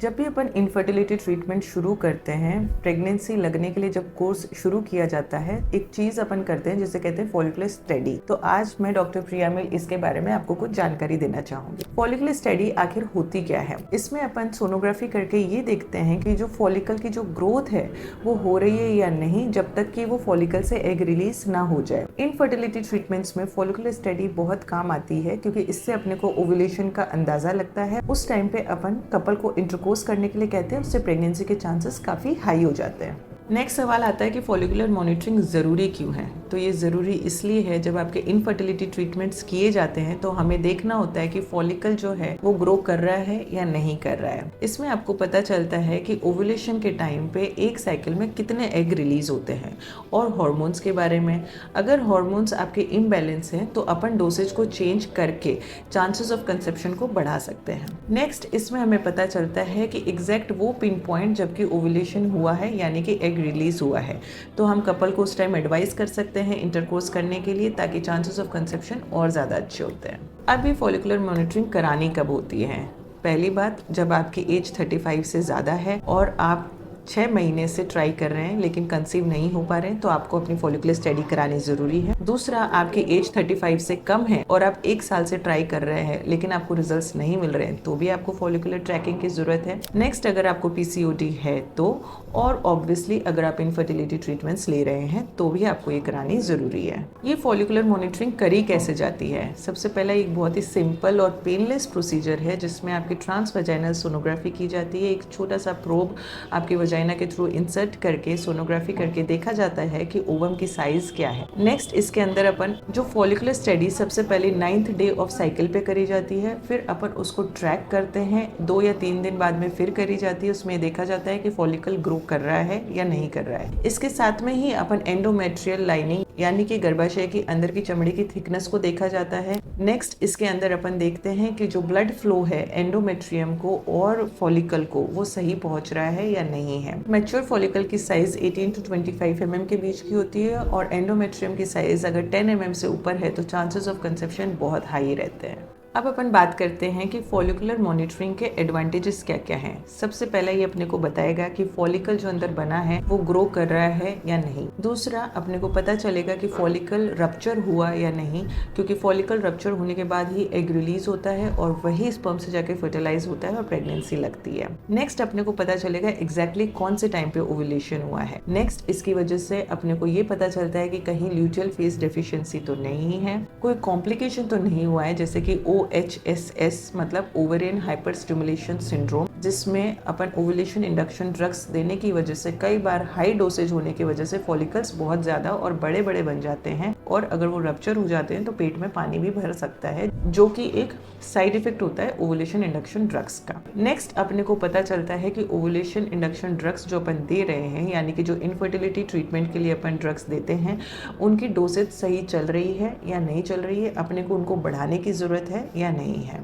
जब भी अपन infertility treatment शुरू करते हैं, प्रेगनेंसी लगने के लिए जब कोर्स शुरू किया जाता है, एक चीज अपन करते हैं जिसे कहते हैं फॉलिकुलर स्टडी। तो आज मैं डॉक्टर प्रिया मिल इसके बारे में आपको कुछ जानकारी देना चाहूंगी। फॉलिकुलर स्टडी आखिर होती क्या है? इसमें अपन सोनोग्राफी करके ये देखते हैं कि जो फॉलिकल की जो ग्रोथ है वो हो रही है या नहीं, जब तक कि वो फॉलिकल से एग रिलीज ना हो जाए। इनफर्टिलिटी ट्रीटमेंट्स में फॉलिकुलर स्टडी बहुत काम आती है क्योंकि इससे अपने को ओव्यूलेशन का अंदाजा लगता है। उस टाइम पे अपन कपल को इंटरकोर्स करने के लिए कहते हैं, उससे प्रेगनेंसी के चांसेस काफ़ी हाई हो जाते हैं। नेक्स्ट सवाल आता है कि फॉलिकुलर मॉनिटरिंग ज़रूरी क्यों है? तो ये ज़रूरी इसलिए है, जब आपके इनफर्टिलिटी ट्रीटमेंट्स किए जाते हैं तो हमें देखना होता है कि फॉलिकल जो है वो ग्रो कर रहा है या नहीं कर रहा है। इसमें आपको पता चलता है कि ओव्यूलेशन के टाइम पे एक साइकिल में कितने एग रिलीज होते हैं। और हॉर्मोन्स के बारे में, अगर हॉर्मोन्स आपके इम्बैलेंस हैं तो अपन डोसेज को चेंज करके चांसेस ऑफ कंसेप्शन को बढ़ा सकते हैं। नेक्स्ट इसमें हमें पता चलता है कि एग्जैक्ट वो पिन पॉइंट जबकि ओव्यूलेशन हुआ है यानी कि एग रिलीज हुआ है, तो हम कपल को उस टाइम एडवाइस कर सकते हैं इंटरकोर्स करने के लिए, ताकि चांसेस ऑफ कंसेप्शन और ज़्यादा अच्छे होते हैं। अब ये फॉलिकुलर मॉनिटरिंग करानी कब होती है? पहली बात, जब आपकी एज 35 से ज़्यादा है और आप 6 महीने से ट्राई कर रहे हैं लेकिन कंसीव नहीं हो पा रहे हैं, तो आपको अपनी फॉलिकुलर स्टडी करानी जरूरी है। दूसरा, आपकी एज 35 से कम है और आप 1 साल से ट्राई कर रहे हैं लेकिन आपको रिजल्ट्स नहीं मिल रहे हैं, तो भी आपको फॉलिकुलर ट्रैकिंग की जरूरत है। नेक्स्ट, अगर आपको पीसीओडी है तो, और ऑब्वियसली अगर आप इनफर्टिलिटी ट्रीटमेंट्स ले रहे हैं तो भी आपको ये करानी जरूरी है। ये फॉलिकुलर मॉनिटरिंग करी कैसे जाती है? सबसे पहला एक बहुत ही सिंपल और पेनलेस प्रोसीजर है जिसमें आपकी ट्रांसवेजाइनल सोनोग्राफी की जाती है। एक छोटा सा प्रोब आपकी वजाइना के थ्रू इंसर्ट करके सोनोग्राफी करके देखा जाता है कि ओवम की साइज क्या है। नेक्स्ट, इसके अंदर अपन जो फॉलिकुलर स्टडी सबसे पहले 9th डे ऑफ साइकिल पे करी जाती है, फिर अपन उसको ट्रैक करते हैं। 2 या 3 दिन बाद में फिर करी जाती है। उसमें देखा जाता है कि फॉलिकल ग्रो कर रहा है या नहीं कर रहा है। इसके साथ में ही अपन एंडोमेट्रियल लाइनिंग यानी कि गर्भाशय की अंदर की चमड़ी की थिकनेस को देखा जाता है। नेक्स्ट, इसके अंदर अपन देखते हैं कि जो ब्लड फ्लो है एंडोमेट्रियम को और फॉलिकल को, वो सही पहुंच रहा है या नहीं है। मैच्योर फॉलिकल की साइज 18 to 25 mm के बीच की होती है और एंडोमेट्रियम की साइज अगर 10 mm से ऊपर है तो चांसेस ऑफ कंसेप्शन बहुत हाई रहते हैं। अब अपन बात करते हैं कि फॉलिकुलर मॉनिटरिंग के एडवांटेजेस क्या क्या हैं। सबसे पहला ये अपने को बताएगा कि फॉलिकल जो अंदर बना है वो ग्रो कर रहा है या नहीं। दूसरा, अपने को पता चलेगा कि फॉलिकल रप्चर हुआ या नहीं, क्योंकि फॉलिकल रप्चर होने के बाद ही एग रिलीज होता है और वही स्पर्म से जाके फर्टिलाइज होता है और प्रेगनेंसी लगती है। नेक्स्ट, अपने को पता चलेगा एग्जैक्टली कौन से टाइम पे ओव्यूलेशन हुआ है। नेक्स्ट, इसकी वजह से अपने को ये पता चलता है कि कहीं ल्यूटियल फेज डेफिशिएंसी तो नहीं है, कोई कॉम्प्लिकेशन तो नहीं हुआ है, जैसे कि OHSS मतलब ओवेरियन हाइपर स्टिमुलेशन सिंड्रोम, जिसमें अपन ओव्यूलेशन इंडक्शन ड्रग्स देने की वजह से कई बार हाई डोसेज होने की वजह से फॉलिकल्स बहुत ज्यादा और बड़े बड़े बन जाते हैं और अगर वो रप्चर हो जाते हैं तो पेट में पानी भी भर सकता है, जो कि एक साइड इफेक्ट होता है ओव्यूलेशन इंडक्शन ड्रग्स का। नेक्स्ट, अपने को पता चलता है कि ओव्यूलेशन इंडक्शन ड्रग्स जो अपन दे रहे हैं, यानी कि जो इनफर्टिलिटी ट्रीटमेंट के लिए अपन ड्रग्स देते हैं, उनकी डोसेज सही चल रही है या नहीं चल रही है, अपने को उनको बढ़ाने की जरूरत है या नहीं है।